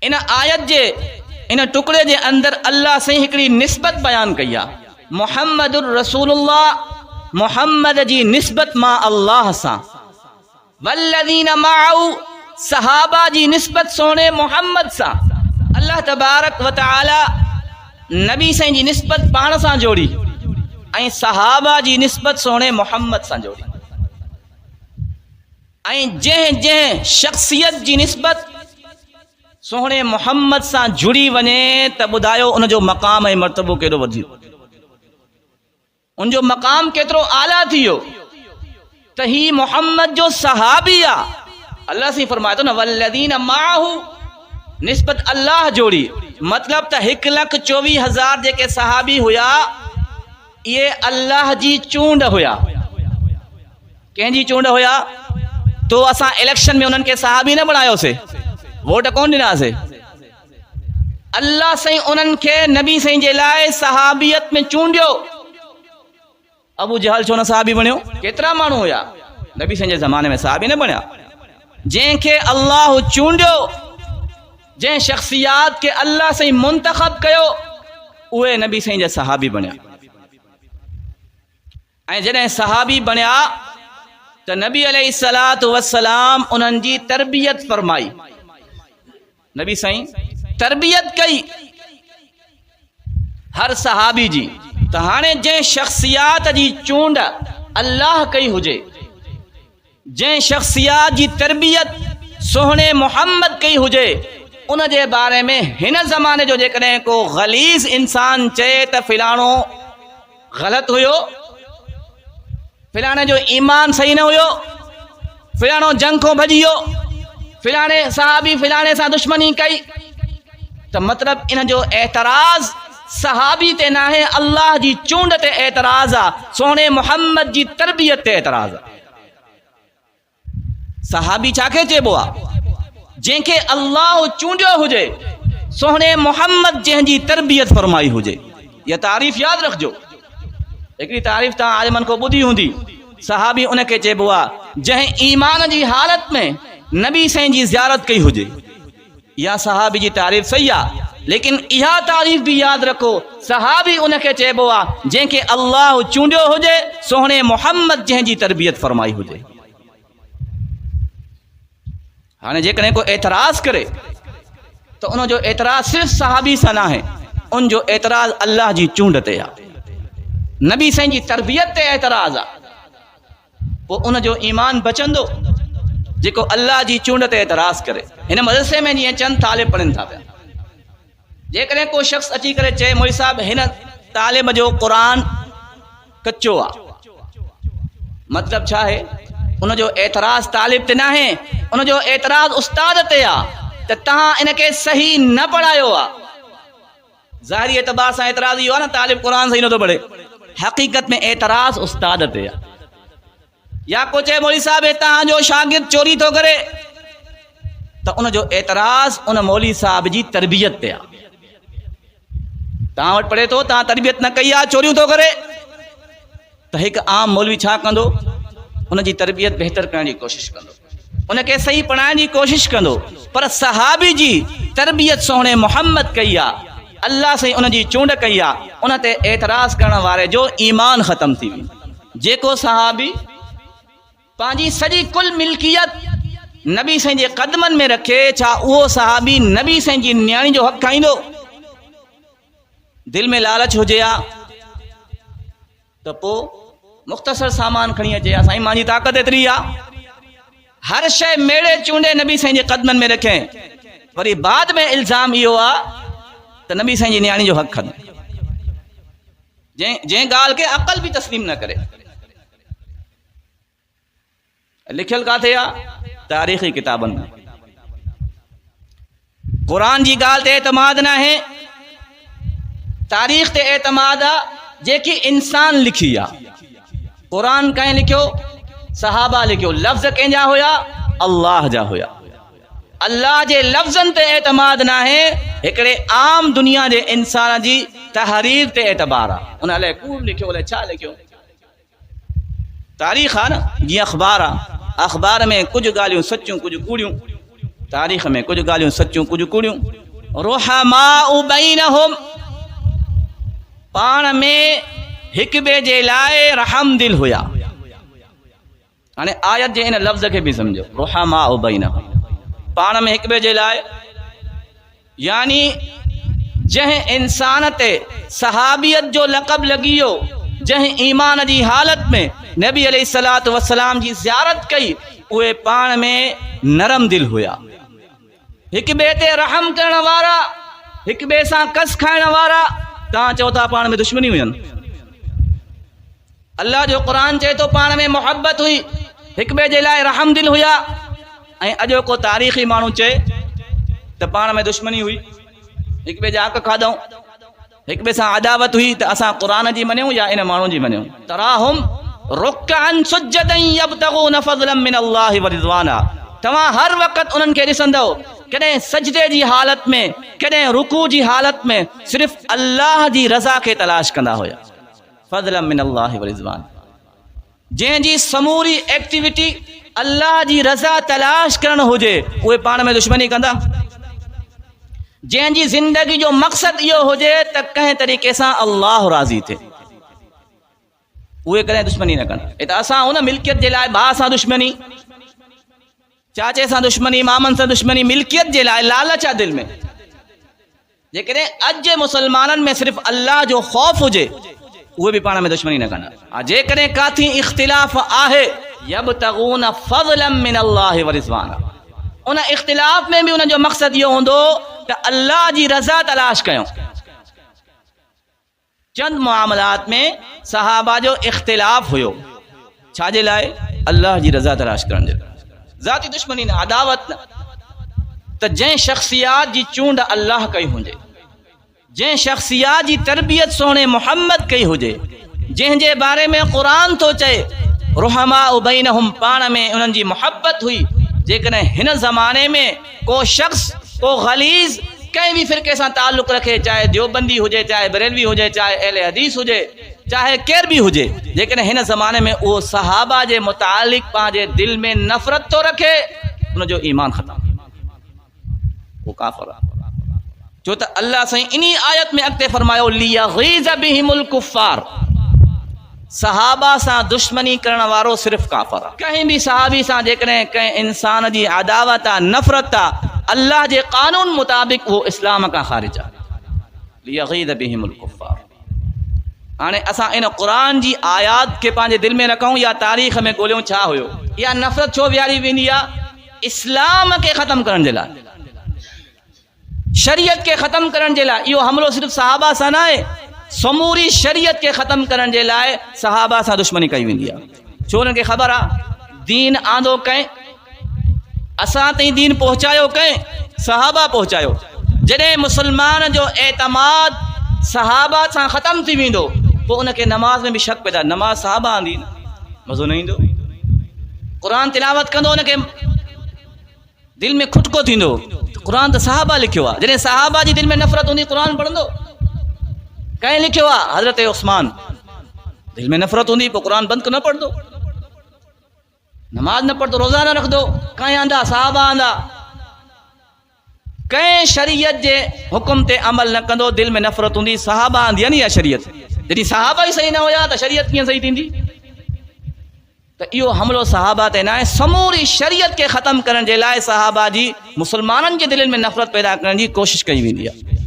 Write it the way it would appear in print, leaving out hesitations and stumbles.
इन आयत जे इन टुकड़े जे अंदर अल्लाह से हिकड़ी निस्बत बयान कई आ, मुहम्मदुर रसूलुल्लाह, मुहम्मद जी निस्बत मां अल्लाह सां, वल्लज़ीना माअहू सहाबा जी निस्बत सोने मोहम्मद सां। अल्लाह तबारक व तआला नबी साईं जी निस्बत पाण सां जोड़ी ऐं सहाबा जी निस्बत सोने मोहम्मद सां जोड़ी। ऐं जंहिं जंहिं शख्सियत जी निस्बत सोहणे मोहम्मद सां जुड़ी वञे त ॿुधायो उनजो मक़ाम ऐं मर्तबो केॾो वधी, उनजो मक़ाम केतिरो आला थी वियो त ही मोहम्मद जो सहाबी आहे। अल्लाह से फरमाए थो न वल्लज़ीना माअहू, निस्बत अल्लाह जोड़ी, मतलब त 1,24,000 जेके सहाबी हुया ये अल्लाह जी चूंड हुया। कंहिंजी चूंड हुया? तो असां इलेक्शन में उन्हनि खे सहाबी न बणायोसीं, वोट कोन ॾिनासीं। अल्लाह साईं उन्हनि खे नबी साईं जे लाइ सहाबियत में चूंडियो। अबू जहल छो न सहाबी बणियो? केतिरा माण्हू हुया नबी साईं जे ज़माने में सहाबी न बणिया। जंहिंखे अल्लाह चूंडियो, जंहिं शख्सियात के अल्लाह साईं मुंतखब कयो, उहे नबी साईं जा सहाबी बणिया। ऐं जॾहिं सहाबी बणिया त नबी अलैहिस्सलातु वस्सलाम उन्हनि जी तरबियत फरमाई। नबी साईं तरबियत कई हर सहाबी जी। त हाणे जंहिं शख्सियात जी चूंड अल्लाह कई हुजे, जंहिं शख्सियात जी तरबियत सोहणे मोहम्मद कई हुजे, उन जे बारे में हिन ज़माने जो जेकॾहिं को ग़लीज़ इंसान चए त फिलाणो ग़लति हुयो, फिलाणे जो ईमान सही न हुयो, फिलाणो जंग खां भॼी वियो, फिलाणे सहाबी फिलाणे सां दुश्मनी कई, त मतलब इन जो एतराज़ सहाबी ते नाहे, अल्लाह जी चूंड ते एतराज़ आ, सोहणे मोहम्मद जी तरबियत ते एतराज़ आ। सहाबी छाखे चइबो आहे? जंहिंखे अल्लाह चूंडियो हुजे, सोहणे मोहम्मद जंहिंजी तरबियत फरमाई हुजे। इहा तारीफ़ यादि रखिजो। हिकिड़ी तारीफ़ तव्हां आलिमनि को ॿुधी हूंदी, सहाबी उनखे चइबो आहे जंहिं ईमान जी हालत में नबी साईं जी ज़ियारत कई हुजे। इहा सहाबी जी तारीफ़ सही आहे, लेकिन इहा तारीफ़ भी यादि रखो, सहाबी उनखे चइबो आहे जंहिंखे अल्लाह चूंडियो हुजे, सोहणे मोहम्मद जंहिंजी तरबियत फरमाई हुजे। हाणे जेकॾहिं को एतराज़ करे त उनजो एतराज़ सिर्फ़ सहाबी सां न आहे, उनजो एतराज़ अल्लाह जी चूंड ते आहे, नबी साईं जी तरबियत ते एतराज़ आहे। पोइ उनजो ईमान बचंदो जेको अल्लाह जी चूंड ते एतराज़ करे। हिन मदरसे में जीअं चंद तालिब पढ़नि था पिया, जेकॾहिं को शख़्स अची करे चए मौलवी साहब हिन तालिब जो क़ुरान कच्चो आहे, मतलब छा आहे? उनजो एतराज़ तालिब ते न आहे, उनजो एतराज़ उस्ताद ते आहे त तव्हां इनखे सही न पढ़ायो आहे। ज़ाहिरी एतबार सां एतराज़ इहो आहे न तालिब क़ुरान सही नथो पढ़े, हक़ीक़त में एतराज़ उस्ताद ते आहे। या को चए मौलवी साहब तव्हांजो शागिर्द चोरी थो करे, त उनजो एतराज़ उन मौलवी साहब जी तरबियत ते आहे। तव्हां वटि पढ़े थो, तव्हां तरबियत न कई आहे, चोरियूं थो करे, त हिकु आम मौलवी छा कंदो? उनजी तरबियत बहितर करण जी कोशिश कंदो, उनखे सही पढ़ाइण जी कोशिश कंदो। पर सहाबी जी तरबियत सोहणे मोहम्मद कई आहे, अल्लाह साईं उनजी चूंड कई आहे, उन ते एतराज़ करण वारे जो ईमान ख़तम थी वियो। जेको सहाबी पंहिंजी सॼी कुल मिल्कियत नबी साईं जे क़दमनि में रखे, छा उहो सहाबी नबी साईं जी न्याणी जो हक़ खाईंदो? दिल में लालच हुजे हा त पोइ मुख़्तसर सामान खणी अचे, साईं मुंहिंजी ताक़त एतिरी आहे, हर शइ मेड़े चूंडे नबी साईं जे क़दमनि में रखे, वरी बाद में इल्ज़ाम इहो आहे त नबी साईं जी न्याणी जो हक़ खण। जंहिं ॻाल्हि खे अक़ल बि तस्लीम न करे। लिखियल किथे आहे? तारीख़ी किताबनि में। क़ुरान जी ॻाल्हि ते एतमाद न आहे, तारीख़ ते एतमाद आहे जेकी इंसान लिखी आहे। क़ुरान कंहिं लिखियो? सहाबा लिखियो। लफ़्ज़ कंहिंजा हुया? अल्लाह जा हुया। अल्लाह जे लफ़्ज़नि ते एतमाद न आहे, हिकिड़े आम दुनिया जे इंसान जी तहरीर ते एतबार आहे। उन अलाए कूड़ लिखियो, अलाए छा लिखियो। तारीख़ आहे न, जीअं अख़बार आहे, अख़बार में कुझु ॻाल्हियूं सचियूं, कुझु कूड़ियूं। तारीख़ में कुछ ॻाल्हियूं सचियूं कुछ कूड़ियूं। रुहमाउ बैनहुम, पाण में हिक ॿिए जे लाइ रहम दिल हुया। हाणे आयत जे इन लफ़्ज़ खे बि सम्झो, रुहमाउ बैनहुम, पाण में हिक ॿिए जे लाइ, यानी जंहिं इंसान ते सहाबियत जो लक़ब लॻी वियो, जंहिं ईमान जी हालत में नबी अलैहिस्सलातु वस्सलाम जी ज़ियारत कई, उहे पाण में नरम दिल हुया, हिक ॿिए ते रहम करण वारा, हिक ॿिए सां कस खाइण वारा। तव्हां चओ था पाण में दुश्मनी हुयनि। अल्लाह जो क़ुरान चए थो पाण में मोहब्बत हुई, हिक ॿिए जे लाइ रहम दिल हुया। ऐं अॼो को तारीख़ी माण्हू चए त पाण में दुश्मनी हुई, हिक ॿिए जा हक़ खाधऊं, हिक ॿिए सां अदावत हुई, त असां क़ुरान जी मञूं या इन माण्हू जी मञूं। तराहुम रुक्अन सुज्जदन यब्तगून फज़लन मिनल्लाहि व रिज़वाना, तव्हां हर वक़्त उन्हनि खे ॾिसंदव, कॾहिं सजदे जी हालत में, कॾहिं रुकू जी हालत में सिर्फ़ अल्लाह जी रज़ा खे तलाश कंदा हुया। फज़लन मिनल्लाहि व रिज़वाना, जंहिंजी समूरी एक्टिविटी अल्लाह जी रज़ा तलाश करण हुजे, उहे पाण में दुश्मनी कंदा। जंहिंजी ज़िंदगी जो मक़सद इहो हुजे त कंहिं तरीक़े सां अल्लाह राज़ी थिए, उहे कॾहिं दुश्मनी न कनि। त असां उन मिल्कियत जे लाइ भाउ सां दुश्मनी, चाचे सां दुश्मनी, मामनि सां दुश्मनी, मिल्कियत जे लाइ लालच आहे दिल में। जेकॾहिं अॼु जे मुसलमाननि में सिर्फ़ु अल्लाह जो ख़ौफ़ हुजे, उहे बि पाण में दुश्मनी न कंदा। जेकॾहिं काथी इख़्तिलाफ़ आहे, यब्तगून फज़लन मिनल्लाहि व रिज़वाना, उन इख़्तिलाफ़ में बि उन जो मक़सद इहो हूंदो त अल्लाह जी रज़ा तलाश कयूं। चंद मामलात में सहाबा जो इख़्तिलाफ़ हुयो, छाजे लाइ? अल्लाह जी रज़ा तलाश करण जे लाइ। ज़ाती दुश्मनी न, अदावत न। त जंहिं शख़्सियात जी चूंड अल्लाह कई हुजे, जंहिं शख़्सियात जी तरबियत सोणे मुहम्मद कई हुजे, जंहिंजे बारे में क़ुरान थो चए रुहमाउ बैनहुम, पाण में उन्हनि जी मोहब्बत हुई। जेकॾहिं हिन ज़माने में को शख़्स, को ग़लीज़ कंहिं बि फ़िरक़े सां ताल्लुक़ रखे, चाहे देवबंदी हुजे, चाहे बरेलवी हुजे, चाहे अहले हदीस हुजे, चाहे केर बि हुजे, जेकॾहिं हिन ज़माने में उहो सहाबा जे मुतालिक़ पंहिंजे दिल में नफ़रत थो रखे, उनजो ईमान ख़तमु, वो काफ़िर आहे। छो त अल्लाह साईं इन्ही आयत में अॻिते फरमायो, लियग़ीज़ बिहिमुल कुफ़ार, सहाबा सां दुश्मनी करण वारो सिर्फ़ु काफ़िर आहे। कंहिं बि सहाबी सां जेकॾहिं कंहिं इंसान जी अदावत आहे, नफ़रत आहे, अल्लाह जे क़ानून मुताबिक़ उहो इस्लाम खां ख़ारिज आहे। लियग़ीज़ बिहिमुल कुफ़ार। हाणे असां इन क़ुरान जी आयात खे पंहिंजे दिल में रखूं या तारीख़ में ॻोल्हियूं छा हुयो, या नफ़रत छो विहारी वेंदी आहे? इस्लाम खे ख़तमु करण जे लाइ, शरीयत खे ख़तमु करण जे लाइ। इहो हमिलो सिर्फ़ु सहाबा सां न आहे, समूरी शरीयत खे ख़तमु करण जे लाइ सहाबा सां दुश्मनी कई वेंदी आहे। छो उन्हनि खे ख़बर आहे दीन आंदो कंहिं, असां ताईं दीन पहुचायो कंहिं, सहाबा पहुचायो। जॾहिं मुसलमान जो एतमाद सहाबा सां ख़तमु थी वेंदो, पोइ उनखे नमाज़ में बि शक पैदा, नमाज़ सहाबा आंदी, मज़ो न ईंदो। क़ुरान तिलावत कंदो, उनखे दिल में खुटको थींदो, क़ुरान त सहाबा लिखियो आहे। जॾहिं सहाबा जी दिल में नफ़रत हूंदी, क़ुरान पढ़ंदो? कंहिं लिखियो आहे? हज़रत उस्मान। दिल में नफ़रत हूंदी, पोइ क़ुरान बंदि न पढ़ंदो, नमाज न पढ़ंदो, रोज़ा न रखंदो। कंहिं आंदा? सहाबा आंदा। कंहिं शरीयत जे हुकुम ते अमल न कंदो, दिल में नफ़रत हूंदी, सहाबा आंदी या शरीयत। जॾहिं सहाबा ई सही न हुया त शरीयत कीअं सही थींदी? त इहो हमिलो सहाबा ते न आहे। समूरी शरीयत खे ख़तमु करण जे लाइ सहाबा जी मुसलमाननि जे दिलनि में नफ़रत पैदा करण जी कोशिशि कई वेंदी आहे।